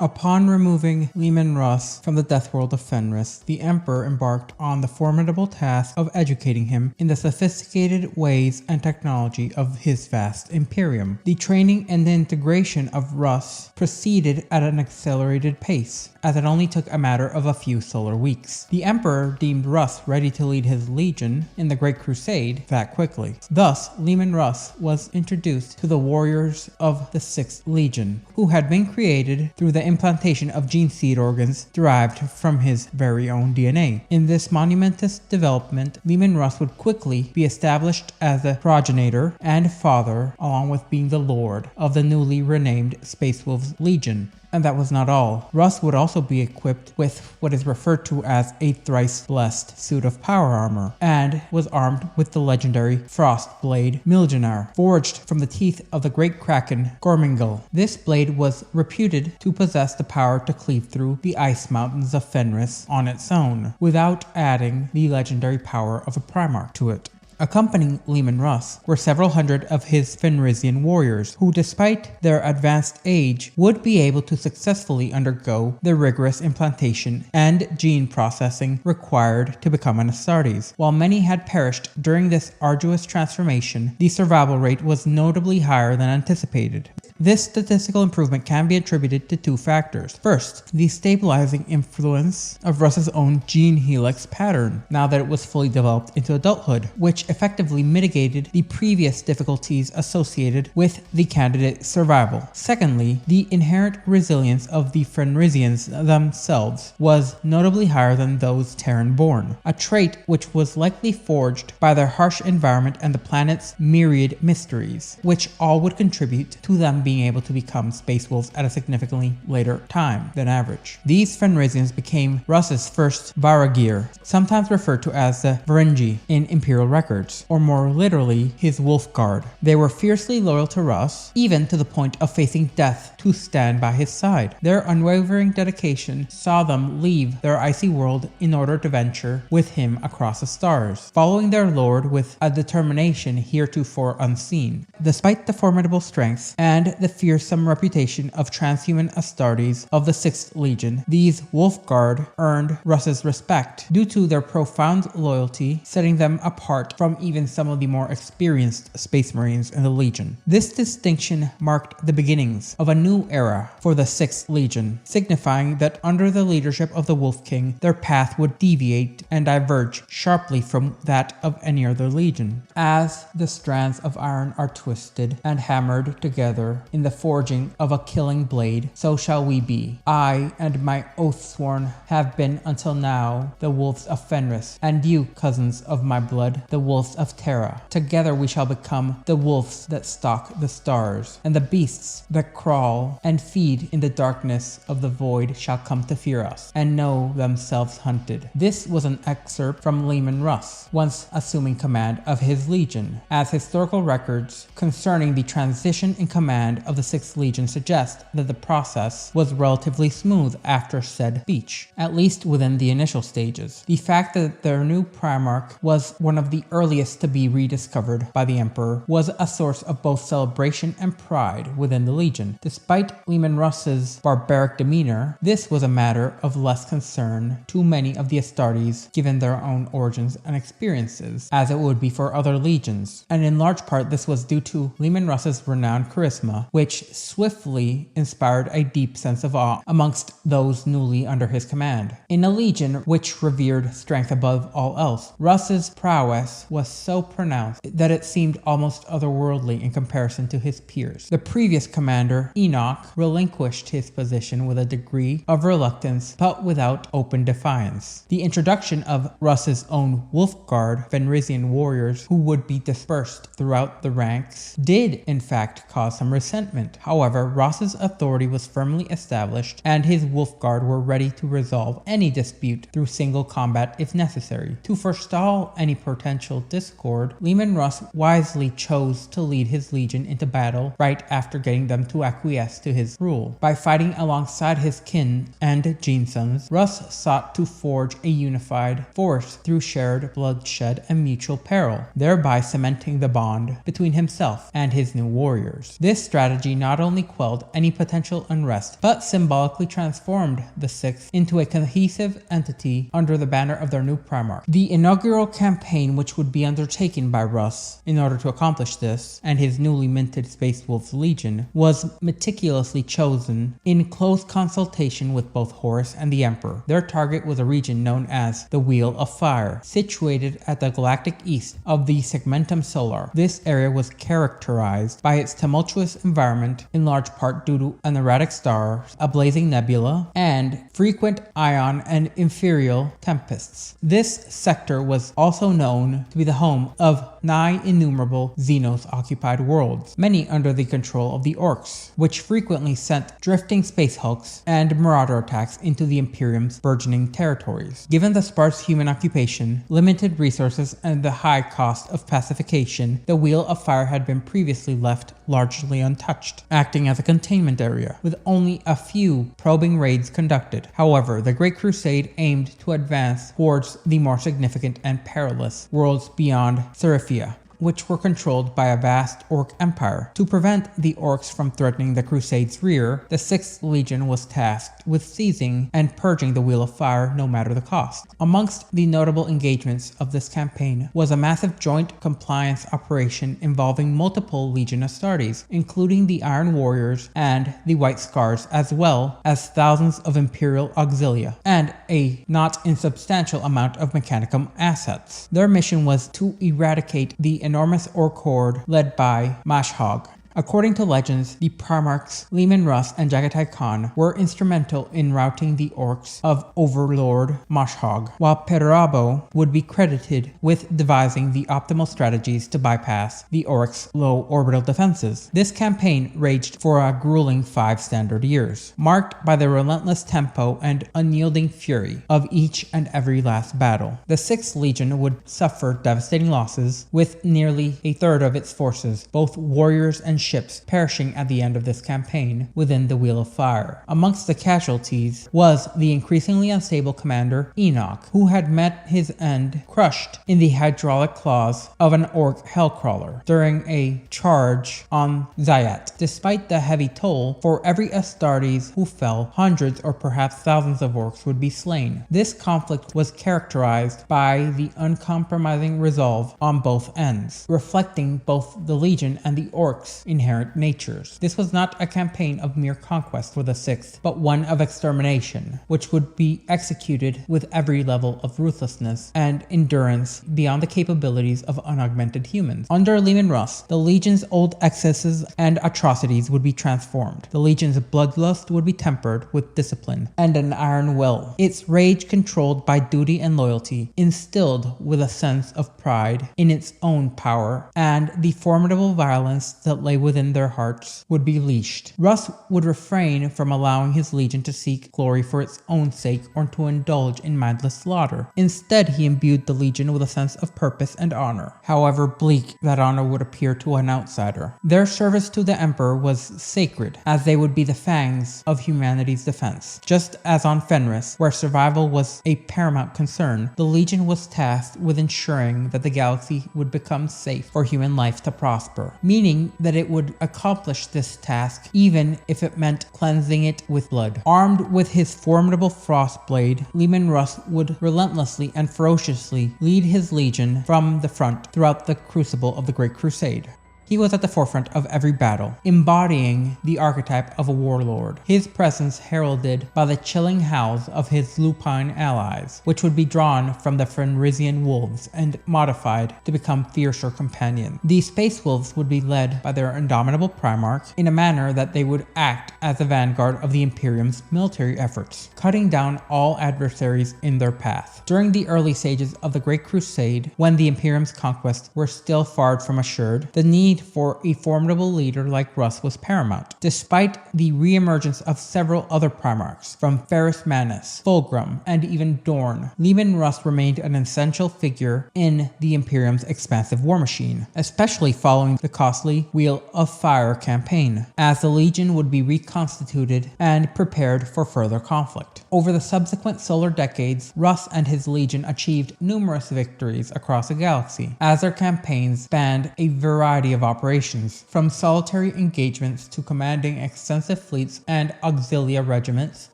Upon removing Leman Russ from the death world of Fenris, the Emperor embarked on the formidable task of educating him in the sophisticated ways and technology of his vast imperium. The training and the integration of Russ proceeded at an accelerated pace, as it only took a matter of a few solar weeks. The Emperor deemed Russ ready to lead his legion in the Great Crusade that quickly. Thus, Leman Russ was introduced to the warriors of the 6th Legion, who had been created through the implantation of gene seed organs derived from his very own DNA. In this monumentous development, Leman Russ would quickly be established as the progenitor and father, along with being the lord of the newly renamed Space Wolves Legion. And that was not all. Russ would also be equipped with what is referred to as a thrice-blessed suit of power armor, and was armed with the legendary Frost Blade Milgenar, forged from the teeth of the great kraken Gormingel. This blade was reputed to possess the power to cleave through the ice mountains of Fenris on its own, without adding the legendary power of a Primarch to it. Accompanying Leman Russ were several hundred of his Fenrisian warriors, who despite their advanced age would be able to successfully undergo the rigorous implantation and gene processing required to become an Astartes. While many had perished during this arduous transformation, the survival rate was notably higher than anticipated. This statistical improvement can be attributed to two factors. First, the stabilizing influence of Russ's own gene helix pattern, now that it was fully developed into adulthood, which effectively mitigated the previous difficulties associated with the candidate's survival. Secondly, the inherent resilience of the Fenrisians themselves was notably higher than those Terran-born, a trait which was likely forged by their harsh environment and the planet's myriad mysteries, which all would contribute to them being able to become space wolves at a significantly later time than average. These Fenrisians became Russ's first Varagir, sometimes referred to as the Varengi in Imperial records, or more literally, his wolf guard. They were fiercely loyal to Russ, even to the point of facing death to stand by his side. Their unwavering dedication saw them leave their icy world in order to venture with him across the stars, following their lord with a determination heretofore unseen. Despite the formidable strength and the fearsome reputation of transhuman Astartes of the 6th Legion, these Wolf Guard earned Russ's respect due to their profound loyalty, setting them apart from even some of the more experienced Space Marines in the Legion. This distinction marked the beginnings of a new era for the 6th Legion, signifying that under the leadership of the Wolf King, their path would deviate and diverge sharply from that of any other legion. As the strands of iron are twisted and hammered together in the forging of a killing blade, so shall we be. I and my oath-sworn have been until now the wolves of Fenris, and you, cousins of my blood, the wolves of Terra. Together we shall become the wolves that stalk the stars, and the beasts that crawl and feed in the darkness of the void shall come to fear us, and know themselves hunted. This was an excerpt from Leman Russ, once assuming command of his legion, as historical records concerning the transition in command of the 6th Legion suggest that the process was relatively smooth after said speech, at least within the initial stages. The fact that their new Primarch was one of the earliest to be rediscovered by the Emperor was a source of both celebration and pride within the Legion. Despite Leman Russ's barbaric demeanor, this was a matter of less concern to many of the Astartes given their own origins and experiences, as it would be for other legions, and in large part this was due to Leman Russ's renowned charisma, which swiftly inspired a deep sense of awe amongst those newly under his command. In a legion which revered strength above all else, Russ's prowess was so pronounced that it seemed almost otherworldly in comparison to his peers. The previous commander, Enoch, relinquished his position with a degree of reluctance but without open defiance. The introduction of Russ's own Wolf Guard, Fenrisian warriors who would be dispersed throughout the ranks, did in fact cause some resentment. However, Russ's authority was firmly established, and his Wolf Guard were ready to resolve any dispute through single combat if necessary. To forestall any potential discord, Leman Russ wisely chose to lead his legion into battle right after getting them to acquiesce to his rule. By fighting alongside his kin and Genesons, Russ sought to forge a unified force through shared bloodshed and mutual peril, thereby cementing the bond between himself and his new warriors. This strategy strategy not only quelled any potential unrest, but symbolically transformed the Sixth into a cohesive entity under the banner of their new Primarch. The inaugural campaign, which would be undertaken by Russ in order to accomplish this, and his newly minted Space Wolves Legion, was meticulously chosen in close consultation with both Horus and the Emperor. Their target was a region known as the Wheel of Fire, situated at the galactic east of the Segmentum Solar. This area was characterized by its tumultuous environment, in large part due to an erratic star, a blazing nebula, and frequent ion and imperial tempests. This sector was also known to be the home of nigh innumerable Xenos-occupied worlds, many under the control of the Orcs, which frequently sent drifting space hulks and marauder attacks into the Imperium's burgeoning territories. Given the sparse human occupation, limited resources, and the high cost of pacification, the Wheel of Fire had been previously left largely untouched, acting as a containment area, with only a few probing raids conducted. However, the Great Crusade aimed to advance towards the more significant and perilous worlds beyond Serifia, which were controlled by a vast Orc empire. To prevent the Orcs from threatening the Crusade's rear, the 6th Legion was tasked with seizing and purging the Wheel of Fire no matter the cost. Amongst the notable engagements of this campaign was a massive joint compliance operation involving multiple Legion Astartes, including the Iron Warriors and the White Scars, as well as thousands of Imperial Auxilia, and a not insubstantial amount of Mechanicum assets. Their mission was to eradicate the enormous Orc horde led by Mashhog. According to legends, the Primarchs Leman Russ and Jagatai Khan were instrumental in routing the Orcs of Overlord Mashhog, while Perabo would be credited with devising the optimal strategies to bypass the Orcs' low orbital defenses. This campaign raged for a grueling 5 standard years, marked by the relentless tempo and unyielding fury of each and every last battle. The 6th Legion would suffer devastating losses, with nearly a third of its forces, both warriors and ships, perishing at the end of this campaign within the Wheel of Fire. Amongst the casualties was the increasingly unstable commander Enoch, who had met his end crushed in the hydraulic claws of an Orc hellcrawler during a charge on Zayat. Despite the heavy toll, for every Astartes who fell, hundreds or perhaps thousands of Orcs would be slain. This conflict was characterized by the uncompromising resolve on both ends, reflecting both the Legion and the Orcs' inherent natures. This was not a campaign of mere conquest for the 6th, but one of extermination, which would be executed with every level of ruthlessness and endurance beyond the capabilities of unaugmented humans. Under Leman Russ, the Legion's old excesses and atrocities would be transformed. The Legion's bloodlust would be tempered with discipline and an iron will. Its rage controlled by duty and loyalty, instilled with a sense of pride in its own power, and the formidable violence that lay within their hearts would be leashed. Russ would refrain from allowing his legion to seek glory for its own sake or to indulge in mindless slaughter. Instead, he imbued the legion with a sense of purpose and honor, however bleak that honor would appear to an outsider. Their service to the Emperor was sacred, as they would be the fangs of humanity's defense. Just as on Fenris, where survival was a paramount concern, the legion was tasked with ensuring that the galaxy would become safe for human life to prosper, meaning that it would accomplish this task even if it meant cleansing it with blood. Armed with his formidable frost blade, Leman Russ would relentlessly and ferociously lead his legion from the front throughout the crucible of the Great Crusade. He was at the forefront of every battle, embodying the archetype of a warlord, his presence heralded by the chilling howls of his lupine allies, which would be drawn from the Fenrisian wolves and modified to become fiercer companions. The Space Wolves would be led by their indomitable Primarch in a manner that they would act as the vanguard of the Imperium's military efforts, cutting down all adversaries in their path. During the early stages of the Great Crusade, when the Imperium's conquests were still far from assured, the need for a formidable leader like Russ was paramount. Despite the re-emergence of several other Primarchs, from Ferris Manus, Fulgrim, and even Dorn, Leman Russ remained an essential figure in the Imperium's expansive war machine, especially following the costly Wheel of Fire campaign, as the Legion would be reconstituted and prepared for further conflict. Over the subsequent solar decades, Russ and his Legion achieved numerous victories across the galaxy, as their campaigns spanned a variety of operations, from solitary engagements to commanding extensive fleets and auxilia regiments,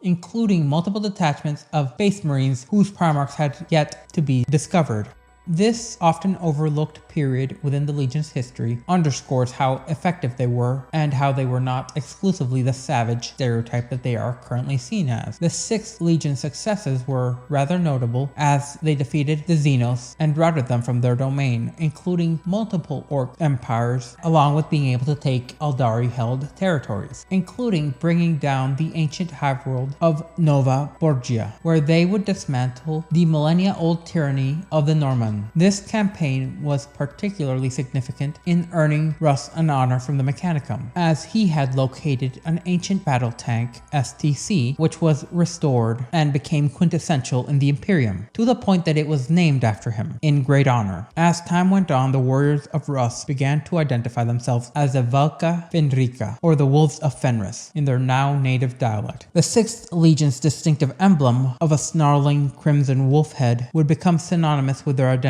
including multiple detachments of Space Marines whose Primarchs had yet to be discovered. This often overlooked period within the Legion's history underscores how effective they were and how they were not exclusively the savage stereotype that they are currently seen as. The 6th Legion's successes were rather notable as they defeated the Xenos and routed them from their domain, including multiple Orc empires, along with being able to take Eldari-held territories, including bringing down the ancient hive-world of Nova Borgia, where they would dismantle the millennia-old tyranny of the Norman. This campaign was particularly significant in earning Russ an honor from the Mechanicum, as he had located an ancient battle tank, STC, which was restored and became quintessential in the Imperium, to the point that it was named after him, in great honor. As time went on, the warriors of Russ began to identify themselves as the Valka Fenrika, or the Wolves of Fenris, in their now native dialect. The 6th Legion's distinctive emblem of a snarling crimson wolf head would become synonymous with their identity,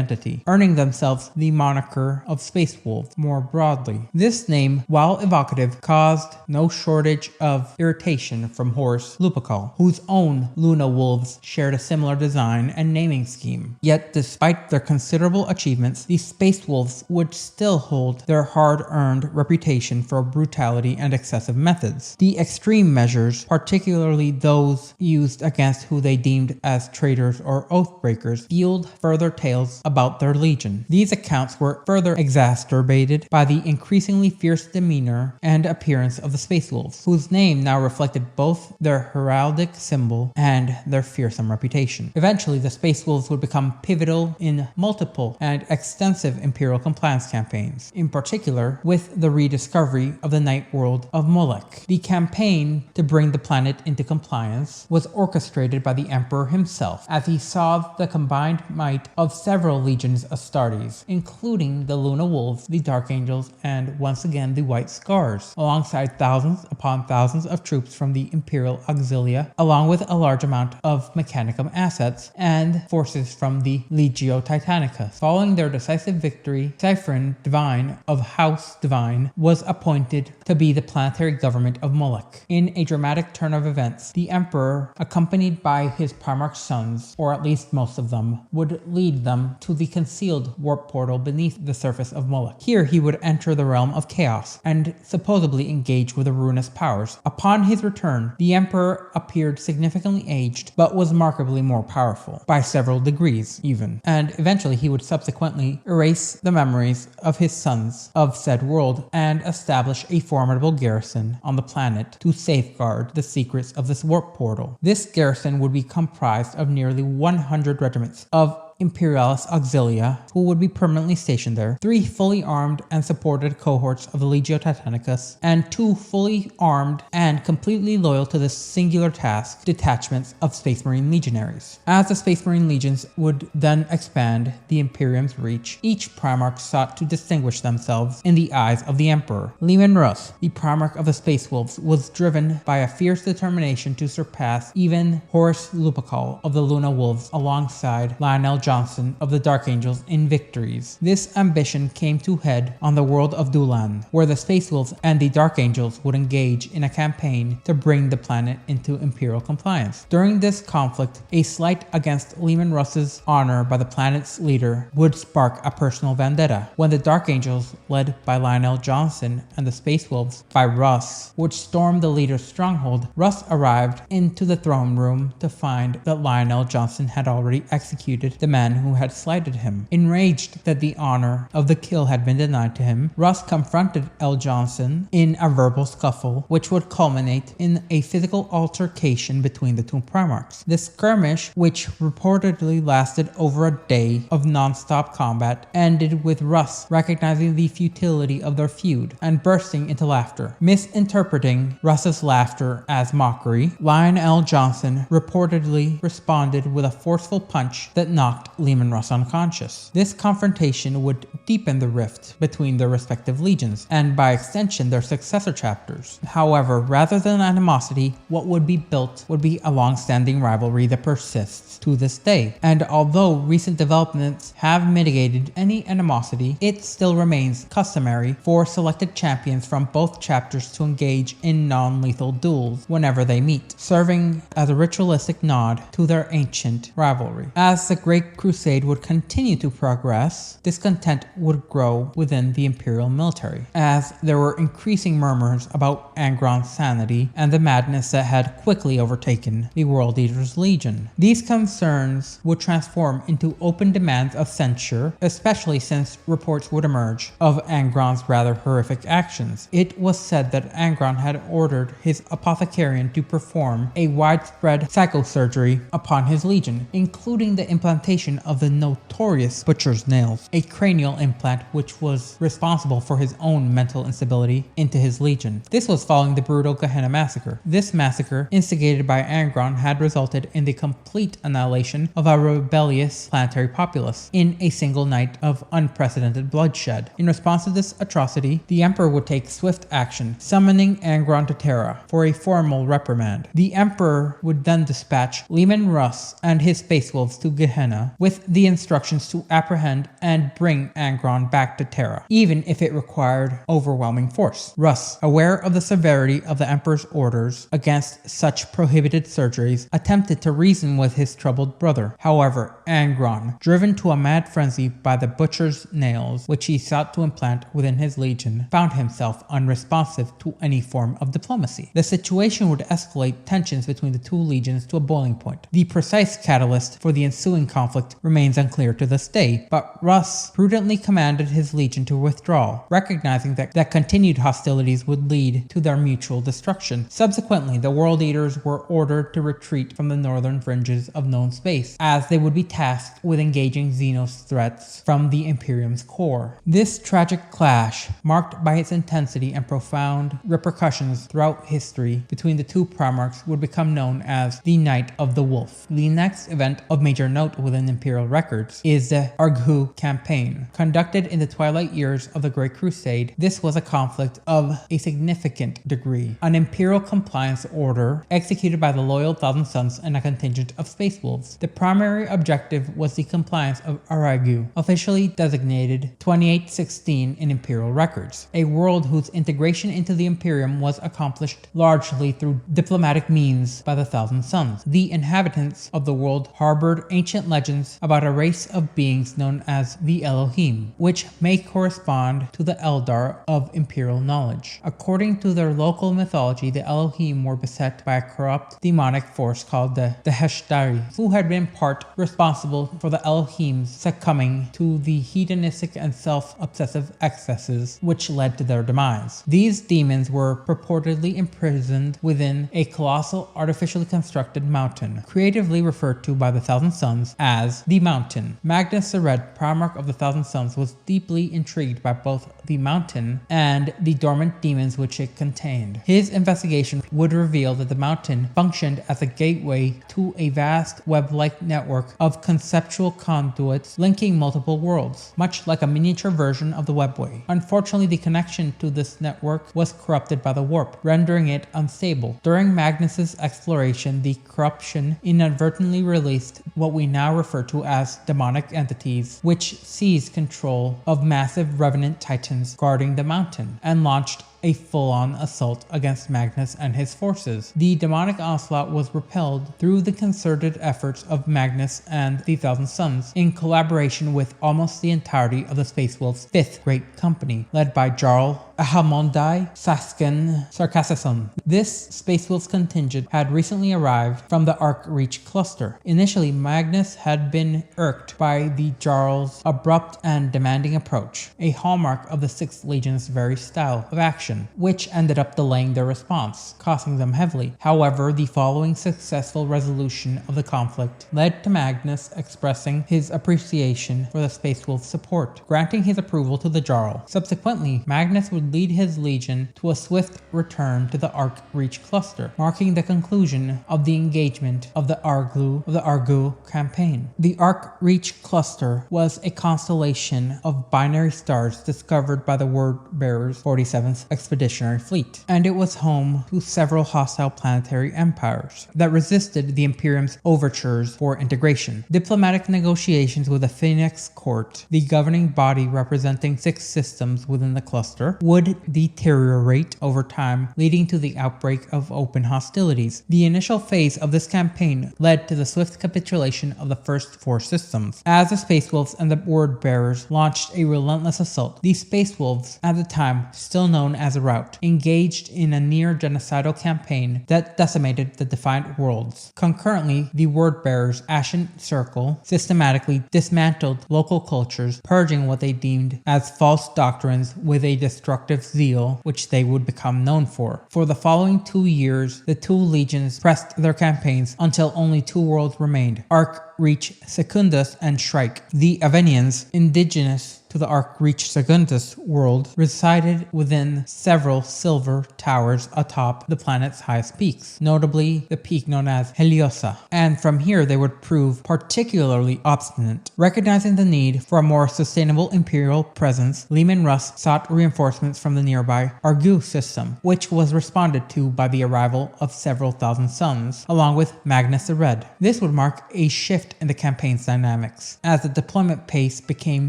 earning themselves the moniker of Space Wolves more broadly. This name, while evocative, caused no shortage of irritation from Horus Lupercal, whose own Luna Wolves shared a similar design and naming scheme. Yet, despite their considerable achievements, the Space Wolves would still hold their hard-earned reputation for brutality and excessive methods. The extreme measures, particularly those used against who they deemed as traitors or oathbreakers, fueled further tales about their legion. These accounts were further exacerbated by the increasingly fierce demeanor and appearance of the Space Wolves, whose name now reflected both their heraldic symbol and their fearsome reputation. Eventually, the Space Wolves would become pivotal in multiple and extensive Imperial compliance campaigns, in particular with the rediscovery of the night world of Molech. The campaign to bring the planet into compliance was orchestrated by the Emperor himself, as he saw the combined might of several legions Astartes, including the Luna Wolves, the Dark Angels, and once again the White Scars, alongside thousands upon thousands of troops from the Imperial Auxilia, along with a large amount of Mechanicum assets and forces from the Legio Titanica. Following their decisive victory, Cyphrin Divine of House Divine was appointed to be the planetary government of Molech. In a dramatic turn of events, the Emperor, accompanied by his Primarch sons, or at least most of them, would lead them to the concealed warp portal beneath the surface of Molech. Here he would enter the realm of chaos and supposedly engage with the ruinous powers. Upon his return, the Emperor appeared significantly aged, but was markedly more powerful, by several degrees even, and eventually he would subsequently erase the memories of his sons of said world and establish a formidable garrison on the planet to safeguard the secrets of this warp portal. This garrison would be comprised of nearly 100 regiments of Imperialis Auxilia, who would be permanently stationed there, 3 fully armed and supported cohorts of the Legio Titanicus, and 2 fully armed and completely loyal to this singular task detachments of Space Marine legionaries. As the Space Marine legions would then expand the Imperium's reach, each Primarch sought to distinguish themselves in the eyes of the Emperor. Leman Russ, the Primarch of the Space Wolves, was driven by a fierce determination to surpass even Horus Lupercal of the Luna Wolves alongside Lionel Johnson of the Dark Angels in victories. This ambition came to head on the world of Dulan, where the Space Wolves and the Dark Angels would engage in a campaign to bring the planet into Imperial compliance. During this conflict, a slight against Leman Russ's honor by the planet's leader would spark a personal vendetta, when the Dark Angels, led by Lionel Johnson, and the Space Wolves by Russ, would storm the leader's stronghold. Russ arrived into the throne room to find that Lionel Johnson had already executed the man who had slighted him. Enraged that the honor of the kill had been denied to him, Russ confronted L. Johnson in a verbal scuffle, which would culminate in a physical altercation between the two Primarchs. The skirmish, which reportedly lasted over a day of non-stop combat, ended with Russ recognizing the futility of their feud and bursting into laughter. Misinterpreting Russ's laughter as mockery, Lionel Johnson reportedly responded with a forceful punch that knocked knocked Leman Russ unconscious. This confrontation would deepen the rift between their respective legions, and by extension their successor chapters. However, rather than animosity, what would be built would be a long-standing rivalry that persists to this day. And although recent developments have mitigated any animosity, it still remains customary for selected champions from both chapters to engage in non-lethal duels whenever they meet, serving as a ritualistic nod to their ancient rivalry. As the Great Crusade would continue to progress, discontent would grow within the Imperial military, as there were increasing murmurs about Angron's sanity and the madness that had quickly overtaken the World Eater's Legion. These concerns would transform into open demands of censure, especially since reports would emerge of Angron's rather horrific actions. It was said that Angron had ordered his apothecarian to perform a widespread psychosurgery upon his legion, including the implantation of the notorious Butcher's Nails, a cranial implant which was responsible for his own mental instability into his legion. This was following the brutal Gehenna massacre. This massacre, instigated by Angron, had resulted in the complete annihilation of a rebellious planetary populace in a single night of unprecedented bloodshed. In response to this atrocity, the Emperor would take swift action, summoning Angron to Terra for a formal reprimand. The Emperor would then dispatch Leman Russ and his Space Wolves to Gehenna with the instructions to apprehend and bring Angron back to Terra, even if it required overwhelming force. Russ, aware of the severity of the Emperor's orders against such prohibited surgeries, attempted to reason with his troubled brother. However, Angron, driven to a mad frenzy by the Butcher's Nails, which he sought to implant within his legion, found himself unresponsive to any form of diplomacy. The situation would escalate tensions between the two legions to a boiling point. The precise catalyst for the ensuing conflict remains unclear to this day, but Russ prudently commanded his legion to withdraw, recognizing that continued hostilities would lead to their mutual destruction. Subsequently, the World Eaters were ordered to retreat from the northern fringes of known space, as they would be tasked with engaging Xenos threats from the Imperium's core. This tragic clash, marked by its intensity and profound repercussions throughout history between the two Primarchs, would become known as the Night of the Wolf. The next event of major note within Imperial records is the Arghu campaign. Conducted in the twilight years of the Great Crusade, this was a conflict of a significant degree. An Imperial compliance order executed by the loyal Thousand Sons and a contingent of Space Wolves. The primary objective was the compliance of Arghu, officially designated 2816 in Imperial records, a world whose integration into the Imperium was accomplished largely through diplomatic means by the Thousand Sons. The inhabitants of the world harbored ancient legends about a race of beings known as the Elohim, which may correspond to the Eldar of Imperial knowledge. According to their local mythology, the Elohim were beset by a corrupt demonic force called the Heshtari, who had been part responsible for the Elohim's succumbing to the hedonistic and self-obsessive excesses which led to their demise. These demons were purportedly imprisoned within a colossal artificially constructed mountain, creatively referred to by the Thousand Sons as the Mountain. Magnus the Red, Primarch of the Thousand Sons, was deeply intrigued by both the mountain and the dormant demons which it contained. His investigation would reveal that the mountain functioned as a gateway to a vast web-like network of conceptual conduits linking multiple worlds, much like a miniature version of the webway. Unfortunately, the connection to this network was corrupted by the warp, rendering it unstable. During Magnus's exploration, the corruption inadvertently released what we now refer to as demonic entities, which seized control of massive revenant titans guarding the mountain and launched a full-on assault against Magnus and his forces. The demonic onslaught was repelled through the concerted efforts of Magnus and the Thousand Sons in collaboration with almost the entirety of the Space Wolves' fifth great company, led by Jarl Ahamondai Sasken Sarkassason. This Space Wolves contingent had recently arrived from the Arc Reach cluster. Initially, Magnus had been irked by the Jarl's abrupt and demanding approach, a hallmark of the Sixth Legion's very style of action. action, which ended up delaying their response, costing them heavily. However, the following successful resolution of the conflict led to Magnus expressing his appreciation for the Space Wolves' support, granting his approval to the Jarl. Subsequently, Magnus would lead his legion to a swift return to the Arc Reach cluster, marking the conclusion of the engagement of the Argu campaign. The Arc Reach cluster was a constellation of binary stars discovered by the Word-Bearer's 47th Expeditionary Fleet, and it was home to several hostile planetary empires that resisted the Imperium's overtures for integration. Diplomatic negotiations with the Phoenix Court, the governing body representing 6 systems within the cluster, would deteriorate over time, leading to the outbreak of open hostilities. The initial phase of this campaign led to the swift capitulation of the first 4 systems, as the Space Wolves and the Word-Bearers launched a relentless assault. These Space Wolves, at the time still known as a rout, engaged in a near genocidal campaign that decimated the Defiant Worlds. Concurrently, the Word-Bearers' Ashen Circle systematically dismantled local cultures, purging what they deemed as false doctrines with a destructive zeal which they would become known for. For the following 2 years, the 2 legions pressed their campaigns until only 2 worlds remained: Arc Reach Secundus and Shrike. The Avenians, indigenous to the Arc Reach Secundus world, resided within several silver towers atop the planet's highest peaks, notably the peak known as Heliosa, and from here they would prove particularly obstinate. Recognizing the need for a more sustainable imperial presence, Leman Russ sought reinforcements from the nearby Argu system, which was responded to by the arrival of several thousand suns, along with Magnus the Red. This would mark a shift in the campaign's dynamics, as the deployment pace became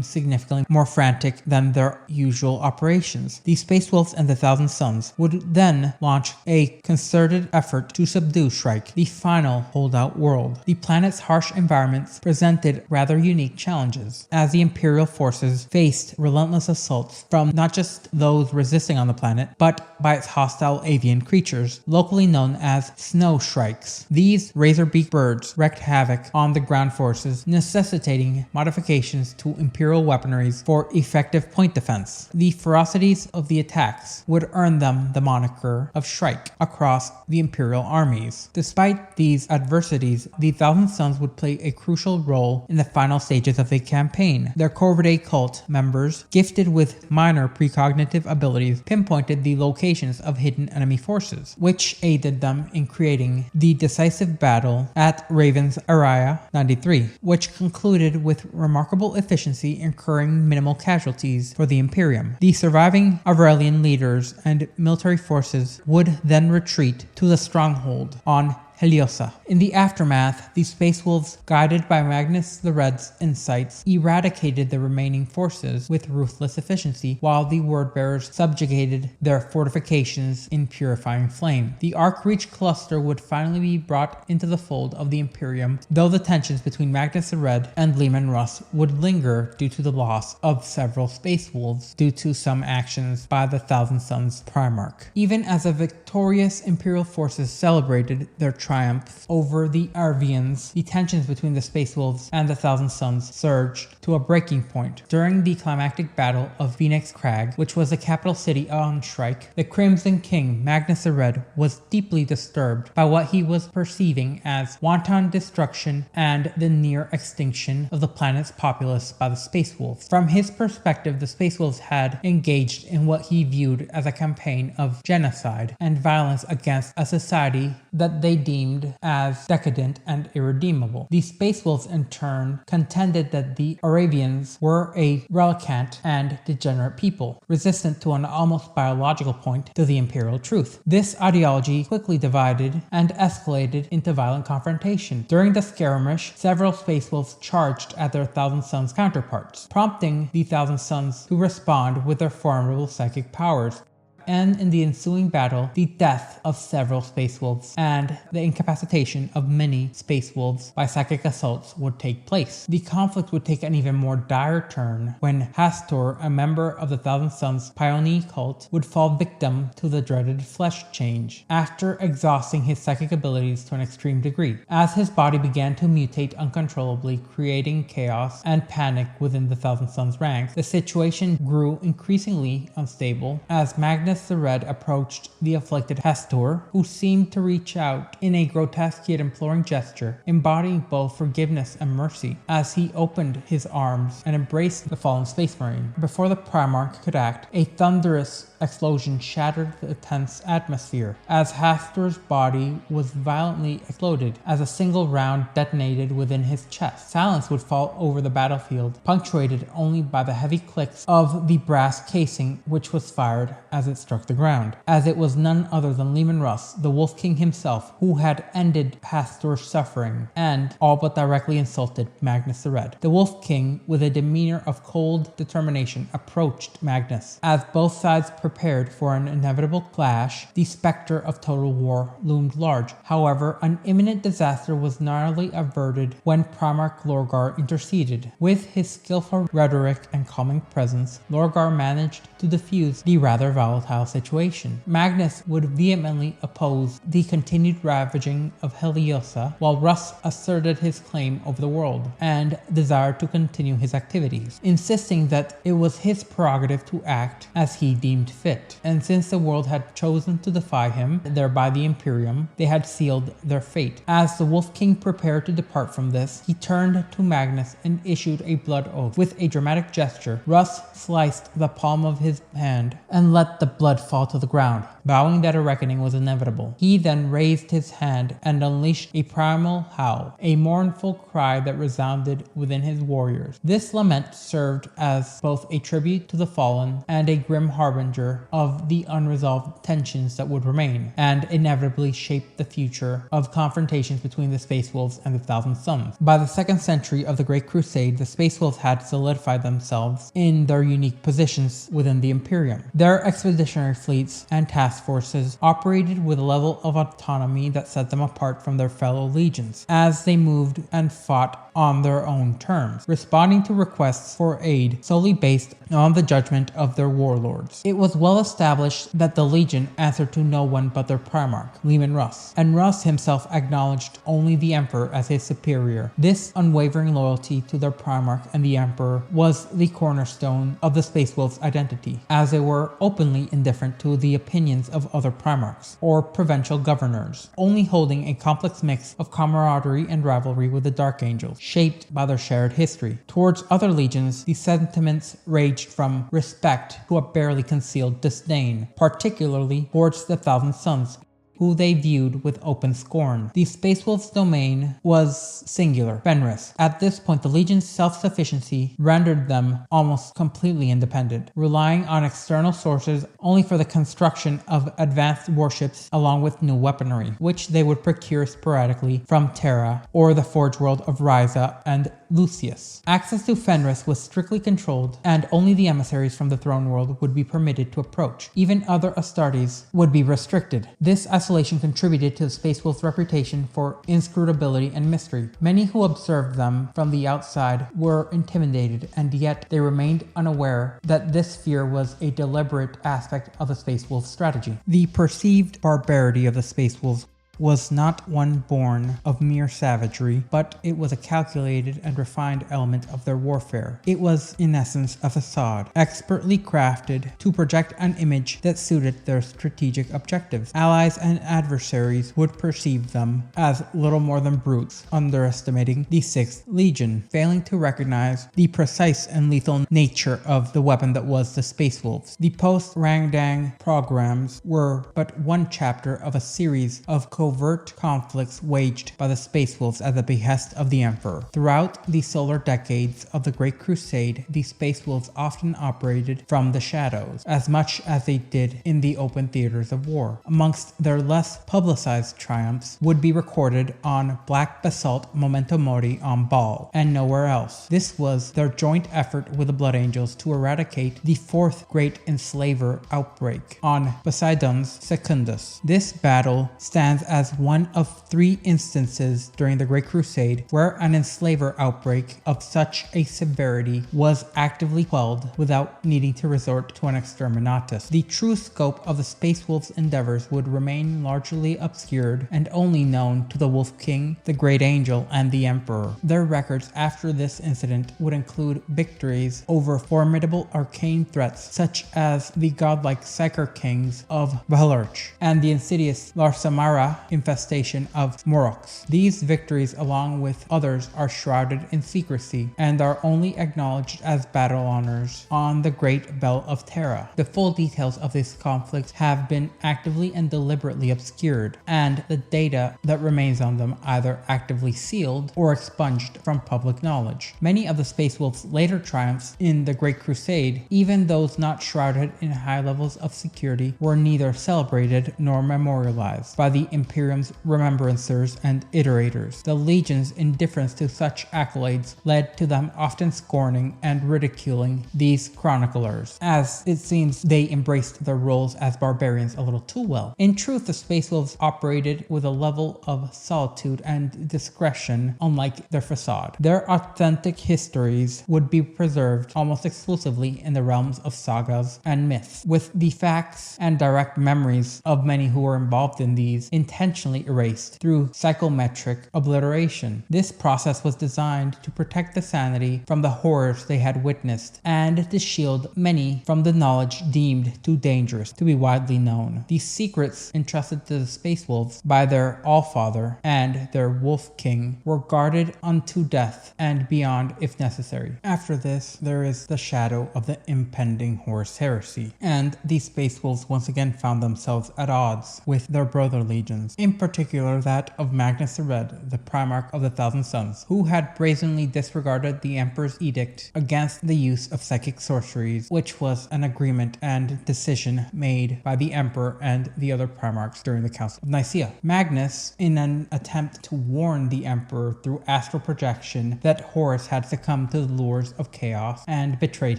significantly more frantic than their usual operations. The Space Wolves and the Thousand Suns would then launch a concerted effort to subdue Shrike, the final holdout world. The planet's harsh environments presented rather unique challenges, as the Imperial forces faced relentless assaults from not just those resisting on the planet, but by its hostile avian creatures, locally known as snow shrikes. These razor-beaked birds wreaked havoc on the ground forces, necessitating modifications to Imperial weaponries for effective point defense. The ferocities of the attacks would earn them the moniker of Shrike across the Imperial armies. Despite these adversities, the Thousand Suns would play a crucial role in the final stages of the campaign. Their Corvidae cult members, gifted with minor precognitive abilities, pinpointed the locations of hidden enemy forces, which aided them in creating the decisive battle at Raven's Area 93, which concluded with remarkable efficiency, incurring minimal casualties for the Imperium. The surviving Aurelian leaders and military forces would then retreat to the stronghold on Heliosa. In the aftermath, the Space Wolves, guided by Magnus the Red's insights, eradicated the remaining forces with ruthless efficiency, while the Word-Bearers subjugated their fortifications in purifying flame. The Arc Reach cluster would finally be brought into the fold of the Imperium, though the tensions between Magnus the Red and Leman Russ would linger due to the loss of several Space Wolves due to some actions by the Thousand Suns Primarch. Even as the victorious Imperial forces celebrated their triumph over the Arvians, the tensions between the Space Wolves and the Thousand Suns surged to a breaking point. During the climactic battle of Phoenix Crag, which was the capital city on Shrike, the Crimson King, Magnus the Red, was deeply disturbed by what he was perceiving as wanton destruction and the near extinction of the planet's populace by the Space Wolves. From his perspective, the Space Wolves had engaged in what he viewed as a campaign of genocide and violence against a society that they deemed as decadent and irredeemable. The Space Wolves, in turn, contended that the Arabians were a relicant and degenerate people, resistant to an almost biological point to the Imperial truth. This ideology quickly divided and escalated into violent confrontation. During the skirmish, several Space Wolves charged at their Thousand Suns counterparts, prompting the Thousand Suns to respond with their formidable psychic powers. And in the ensuing battle, the death of several Space Wolves and the incapacitation of many Space Wolves by psychic assaults would take place. The conflict would take an even more dire turn when Hastor, a member of the Thousand Suns Pioneer cult, would fall victim to the dreaded flesh change after exhausting his psychic abilities to an extreme degree. As his body began to mutate uncontrollably, creating chaos and panic within the Thousand Suns ranks, the situation grew increasingly unstable as Magnus Magnus the Red approached the afflicted Hastur, who seemed to reach out in a grotesque yet imploring gesture, embodying both forgiveness and mercy, as he opened his arms and embraced the fallen space marine. Before the Primarch could act, a thunderous explosion shattered the tense atmosphere, as Hastur's body was violently exploded as a single round detonated within his chest. Silence would fall over the battlefield, punctuated only by the heavy clicks of the brass casing which was fired as it struck the ground, as it was none other than Leman Russ, the Wolf King himself, who had ended Hastur's suffering and all but directly insulted Magnus the Red. The Wolf King, with a demeanor of cold determination, approached Magnus. As both sides prepared for an inevitable clash, the specter of total war loomed large. However, an imminent disaster was narrowly averted when Primarch Lorgar interceded. With his skillful rhetoric and calming presence, Lorgar managed to diffuse the rather volatile situation. Magnus would vehemently oppose the continued ravaging of Heliosa, while Russ asserted his claim over the world and desired to continue his activities, insisting that it was his prerogative to act as he deemed fit. And since the world had chosen to defy him, thereby the Imperium, they had sealed their fate. As the Wolf King prepared to depart from this, he turned to Magnus and issued a blood oath. With a dramatic gesture, Russ sliced the palm of his hand and let the blood fall to the ground, vowing that a reckoning was inevitable. He then raised his hand and unleashed a primal howl, a mournful cry that resounded within his warriors. This lament served as both a tribute to the fallen and a grim harbinger of the unresolved tensions that would remain, and inevitably shape the future of confrontations between the Space Wolves and the Thousand Suns. By the 2nd century of the Great Crusade, the Space Wolves had solidified themselves in their unique positions within the Imperium. Their expeditionary fleets and task forces operated with a level of autonomy that set them apart from their fellow legions, as they moved and fought on their own terms, responding to requests for aid solely based on the judgment of their warlords. It was well established that the Legion answered to no one but their Primarch, Leman Russ, and Russ himself acknowledged only the Emperor as his superior. This unwavering loyalty to their Primarch and the Emperor was the cornerstone of the Space Wolves' identity, as they were openly indifferent to the opinions of other Primarchs or provincial governors, only holding a complex mix of camaraderie and rivalry with the Dark Angels, shaped by their shared history. Towards other legions, these sentiments ranged from respect to a barely concealed disdain, particularly towards the Thousand Suns, who they viewed with open scorn. The Space Wolves' domain was singular, Fenris. At this point, the Legion's self-sufficiency rendered them almost completely independent, relying on external sources only for the construction of advanced warships along with new weaponry, which they would procure sporadically from Terra or the Forge World of Ryza and Lucius. Access to Fenris was strictly controlled, and only the emissaries from the Throne World would be permitted to approach. Even other Astartes would be restricted. This isolation contributed to the Space Wolves' reputation for inscrutability and mystery. Many who observed them from the outside were intimidated, and yet they remained unaware that this fear was a deliberate aspect of the Space Wolves' strategy. The perceived barbarity of the Space Wolves was not one born of mere savagery, but it was a calculated and refined element of their warfare. It was, in essence, a facade, expertly crafted to project an image that suited their strategic objectives. Allies and adversaries would perceive them as little more than brutes, underestimating the 6th Legion, failing to recognize the precise and lethal nature of the weapon that was the Space Wolves. The post-Rangdang programs were but one chapter of a series of covert conflicts waged by the Space Wolves at the behest of the Emperor. Throughout the solar decades of the Great Crusade, the Space Wolves often operated from the shadows, as much as they did in the open theaters of war. Amongst their less publicized triumphs would be recorded on Black Basalt Memento Mori on Baal, and nowhere else. This was their joint effort with the Blood Angels to eradicate the 4th Great Enslaver outbreak on Poseidon's Secundus. This battle stands as as one of 3 instances during the Great Crusade where an enslaver outbreak of such a severity was actively quelled without needing to resort to an exterminatus. The true scope of the Space Wolves' endeavors would remain largely obscured and only known to the Wolf King, the Great Angel, and the Emperor. Their records after this incident would include victories over formidable arcane threats such as the godlike Psyker Kings of Valarch and the insidious Larsamara infestation of Morox. These victories, along with others, are shrouded in secrecy and are only acknowledged as battle honors on the Great Bell of Terra. The full details of this conflict have been actively and deliberately obscured, and the data that remains on them either actively sealed or expunged from public knowledge. Many of the Space Wolves' later triumphs in the Great Crusade, even those not shrouded in high levels of security, were neither celebrated nor memorialized by the Imperium's remembrancers and iterators. The Legion's indifference to such accolades led to them often scorning and ridiculing these chroniclers, as it seems they embraced their roles as barbarians a little too well. In truth, the Space Wolves operated with a level of solitude and discretion unlike their facade. Their authentic histories would be preserved almost exclusively in the realms of sagas and myths, with the facts and direct memories of many who were involved in these intentionally erased through psychometric obliteration. This process was designed to protect the sanity from the horrors they had witnessed and to shield many from the knowledge deemed too dangerous to be widely known. These secrets entrusted to the Space Wolves by their Allfather and their Wolf King were guarded unto death and beyond if necessary. After this, there is the shadow of the impending Horus Heresy, and these Space Wolves once again found themselves at odds with their brother legions, in particular that of Magnus the Red, the Primarch of the Thousand Suns, who had brazenly disregarded the Emperor's edict against the use of psychic sorceries, which was an agreement and decision made by the Emperor and the other Primarchs during the Council of Nicaea. Magnus, in an attempt to warn the Emperor through astral projection that Horus had succumbed to the lures of chaos and betrayed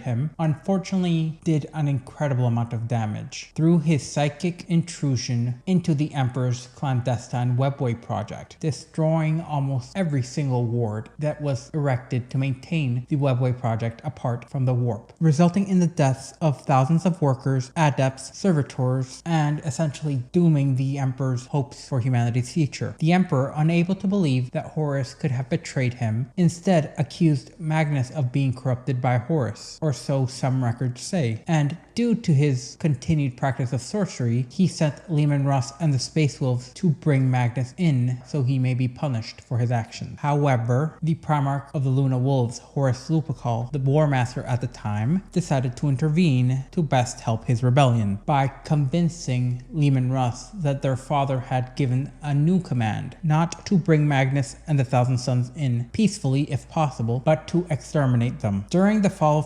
him, unfortunately did an incredible amount of damage through his psychic intrusion into the Emperor's clandestine webway project, destroying almost every single ward that was erected to maintain the webway project apart from the warp, resulting in the deaths of thousands of workers, adepts, servitors, and essentially dooming the Emperor's hopes for humanity's future. The Emperor, unable to believe that Horus could have betrayed him, instead accused Magnus of being corrupted by Horus, or so some records say, and due to his continued practice of sorcery, he sent Leman Russ and the Space Wolves to bring Magnus in so he may be punished for his actions. However, the Primarch of the Luna Wolves, Horus Lupercal, the War Master at the time, decided to intervene to best help his rebellion by convincing Leman Russ that their father had given a new command, not to bring Magnus and the Thousand Suns in peacefully if possible, but to exterminate them,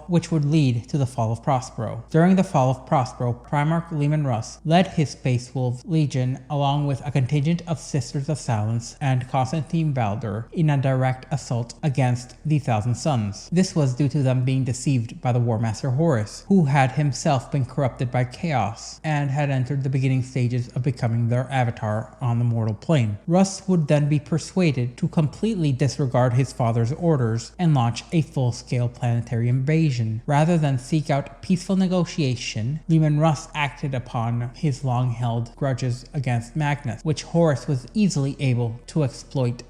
which would lead to the fall of Prospero. During the fall of Prospero, Primarch Leman Russ led his Space Wolves Legion along with a contingent of Sisters of Silence and Constantine Baldur in a direct assault against the Thousand Suns. This was due to them being deceived by the War Master Horus, who had himself been corrupted by chaos and had entered the beginning stages of becoming their avatar on the mortal plane. Russ would then be persuaded to completely disregard his father's orders and launch a full-scale planetary invasion. Rather than seek out peaceful negotiation, Leman Russ acted upon his long-held grudges against Magnus, which Horus was easily able to exploit.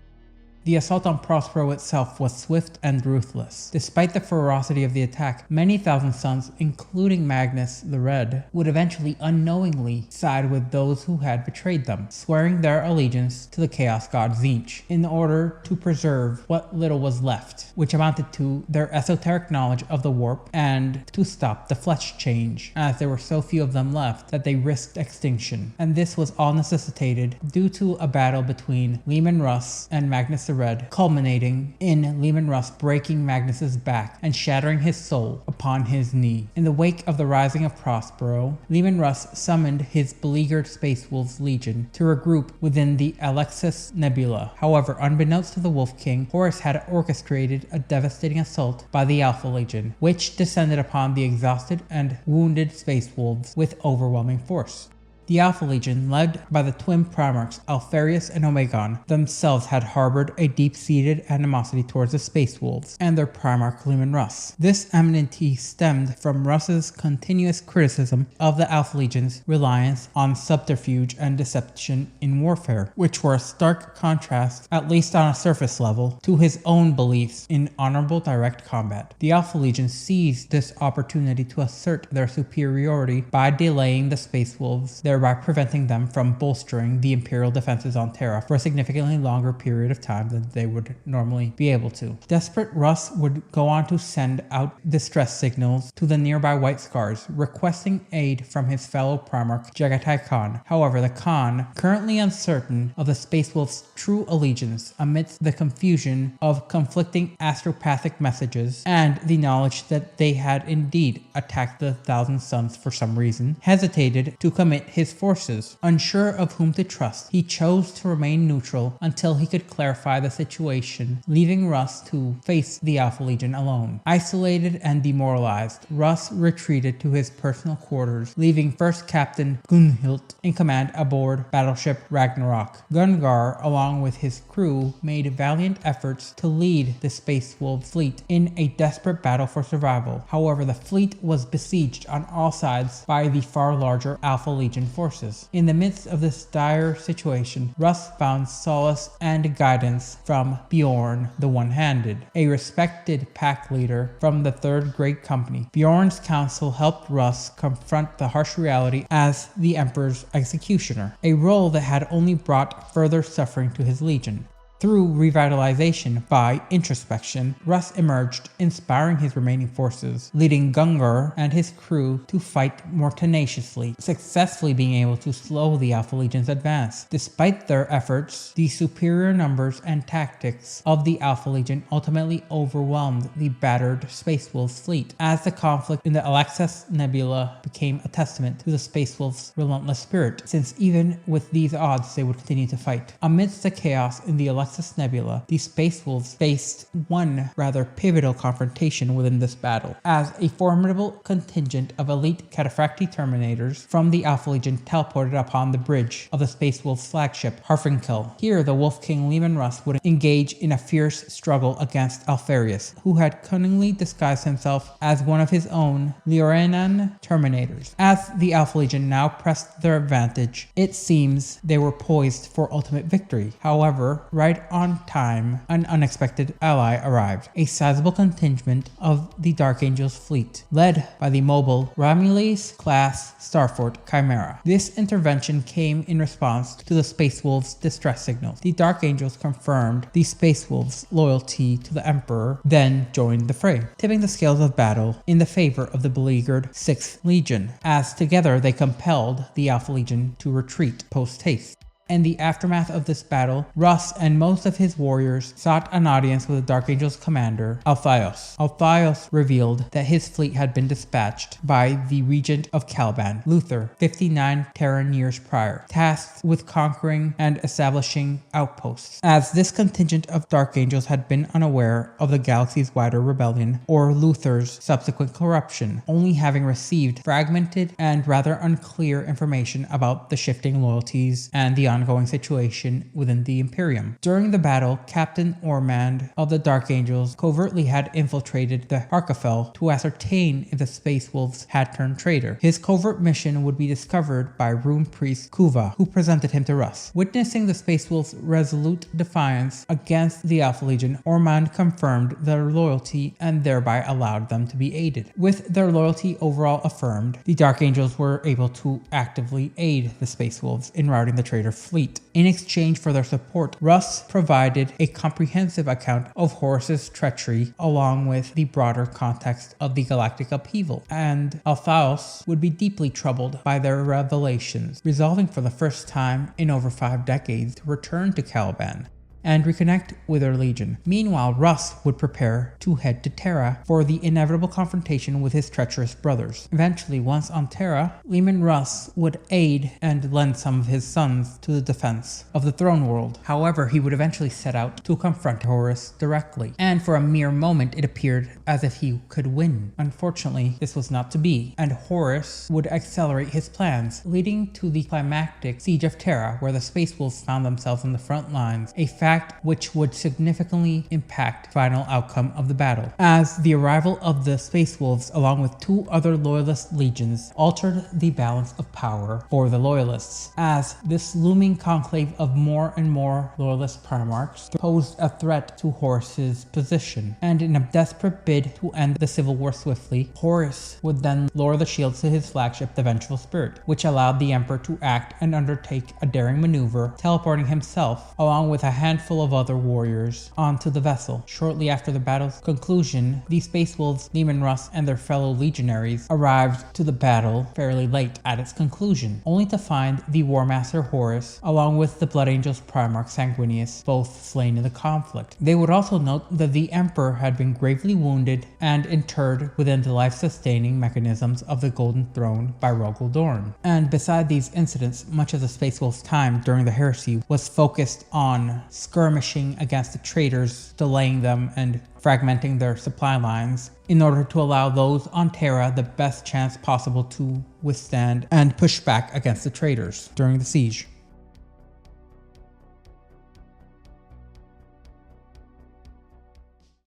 The assault on Prospero itself was swift and ruthless. Despite the ferocity of the attack, many Thousand Suns, including Magnus the Red, would eventually unknowingly side with those who had betrayed them, swearing their allegiance to the Chaos God Tzeentch in order to preserve what little was left, which amounted to their esoteric knowledge of the warp and to stop the flesh change, as there were so few of them left that they risked extinction. And this was all necessitated due to a battle between Leman Russ and Magnus the Red, culminating in Leman Russ breaking Magnus's back and shattering his soul upon his knee. In the wake of the rising of Prospero, Leman Russ summoned his beleaguered Space Wolves Legion to regroup within the Alexis Nebula. However, unbeknownst to the Wolf King, Horus had orchestrated a devastating assault by the Alpha Legion, which descended upon the exhausted and wounded Space Wolves with overwhelming force. The Alpha Legion, led by the twin Primarchs Alpharius and Omegon, themselves had harbored a deep-seated animosity towards the Space Wolves and their Primarch Leman Russ. This enmity stemmed from Russ's continuous criticism of the Alpha Legion's reliance on subterfuge and deception in warfare, which were a stark contrast, at least on a surface level, to his own beliefs in honorable direct combat. The Alpha Legion seized this opportunity to assert their superiority by delaying the Space Wolves, thereby preventing them from bolstering the Imperial defenses on Terra for a significantly longer period of time than they would normally be able to. Desperate Russ would go on to send out distress signals to the nearby White Scars, requesting aid from his fellow Primarch Jagatai Khan. However, the Khan, currently uncertain of the Space Wolves' true allegiance amidst the confusion of conflicting astropathic messages and the knowledge that they had indeed attacked the Thousand Suns for some reason, hesitated to commit his forces. Unsure of whom to trust, he chose to remain neutral until he could clarify the situation, leaving Russ to face the Alpha Legion alone. Isolated and demoralized, Russ retreated to his personal quarters, leaving First Captain Gunhild in command aboard battleship Ragnarok. Gungar, along with his crew, made valiant efforts to lead the Space Wolf fleet in a desperate battle for survival. However, the fleet was besieged on all sides by the far larger Alpha Legion forces. In the midst of this dire situation, Russ found solace and guidance from Bjorn the One-Handed, a respected pack leader from the Third Great Company. Bjorn's counsel helped Russ confront the harsh reality as the Emperor's executioner, a role that had only brought further suffering to his legion. Through revitalization by introspection, Russ emerged, inspiring his remaining forces, leading Gungar and his crew to fight more tenaciously, successfully being able to slow the Alpha Legion's advance. Despite their efforts, the superior numbers and tactics of the Alpha Legion ultimately overwhelmed the battered Space Wolves fleet, as the conflict in the Alexis Nebula became a testament to the Space Wolves' relentless spirit, since even with these odds they would continue to fight. Amidst the chaos in the Alexis Nebula, the Space Wolves faced one rather pivotal confrontation within this battle, as a formidable contingent of elite Cataphracti Terminators from the Alpha Legion teleported upon the bridge of the Space Wolves' flagship, Harfinkel. Here, the Wolf King Leman Russ would engage in a fierce struggle against Alpharius, who had cunningly disguised himself as one of his own Liorenan Terminators. As the Alpha Legion now pressed their advantage, it seems they were poised for ultimate victory. However, right on time, an unexpected ally arrived, a sizable contingent of the Dark Angels fleet, led by the mobile Ramillies-class Starfort Chimera. This intervention came in response to the Space Wolves' distress signals. The Dark Angels confirmed the Space Wolves' loyalty to the Emperor, then joined the fray, tipping the scales of battle in the favor of the beleaguered 6th Legion, as together they compelled the Alpha Legion to retreat post-haste. In the aftermath of this battle, Russ and most of his warriors sought an audience with the Dark Angels commander, Alphaios. Alphaios revealed that his fleet had been dispatched by the regent of Caliban, Luther, 59 Terran years prior, tasked with conquering and establishing outposts. As this contingent of Dark Angels had been unaware of the galaxy's wider rebellion or Luther's subsequent corruption, only having received fragmented and rather unclear information about the shifting loyalties and the ongoing situation within the Imperium. During the battle, Captain Ormand of the Dark Angels covertly had infiltrated the Harkafel to ascertain if the Space Wolves had turned traitor. His covert mission would be discovered by Rune Priest Kuva, who presented him to Russ. Witnessing the Space Wolves' resolute defiance against the Alpha Legion, Ormand confirmed their loyalty and thereby allowed them to be aided. With their loyalty overall affirmed, the Dark Angels were able to actively aid the Space Wolves in routing the traitor fleet. In exchange for their support, Russ provided a comprehensive account of Horus's treachery along with the broader context of the galactic upheaval, and Alphaios would be deeply troubled by their revelations, resolving for the first time in over 5 decades to return to Caliban. and reconnect with their legion. Meanwhile, Russ would prepare to head to Terra for the inevitable confrontation with his treacherous brothers. Eventually, once on Terra, Leman Russ would aid and lend some of his sons to the defense of the throne world. However, he would eventually set out to confront Horus directly, and for a mere moment it appeared as if he could win. Unfortunately, this was not to be, and Horus would accelerate his plans, leading to the climactic siege of Terra, where the Space Wolves found themselves on the front lines, a fact which would significantly impact the final outcome of the battle, as the arrival of the Space Wolves along with 2 other loyalist legions altered the balance of power for the loyalists, as this looming conclave of more and more loyalist Primarchs posed a threat to Horus's position, and in a desperate bid to end the civil war swiftly, Horus would then lower the shields to his flagship, the Vengeful Spirit, which allowed the Emperor to act and undertake a daring maneuver, teleporting himself, along with a handful of other warriors, onto the vessel. Shortly after the battle's conclusion, the Space Wolves, Leman Russ, and their fellow legionaries arrived to the battle fairly late at its conclusion, only to find the War Master Horus, along with the Blood Angels Primarch Sanguinius, both slain in the conflict. They would also note that the Emperor had been gravely wounded and interred within the life-sustaining mechanisms of the Golden Throne by Rogel Dorn. And beside these incidents, much of the Space Wolves' time during the Heresy was focused on skirmishing against the traitors, delaying them and fragmenting their supply lines in order to allow those on Terra the best chance possible to withstand and push back against the traitors during the siege.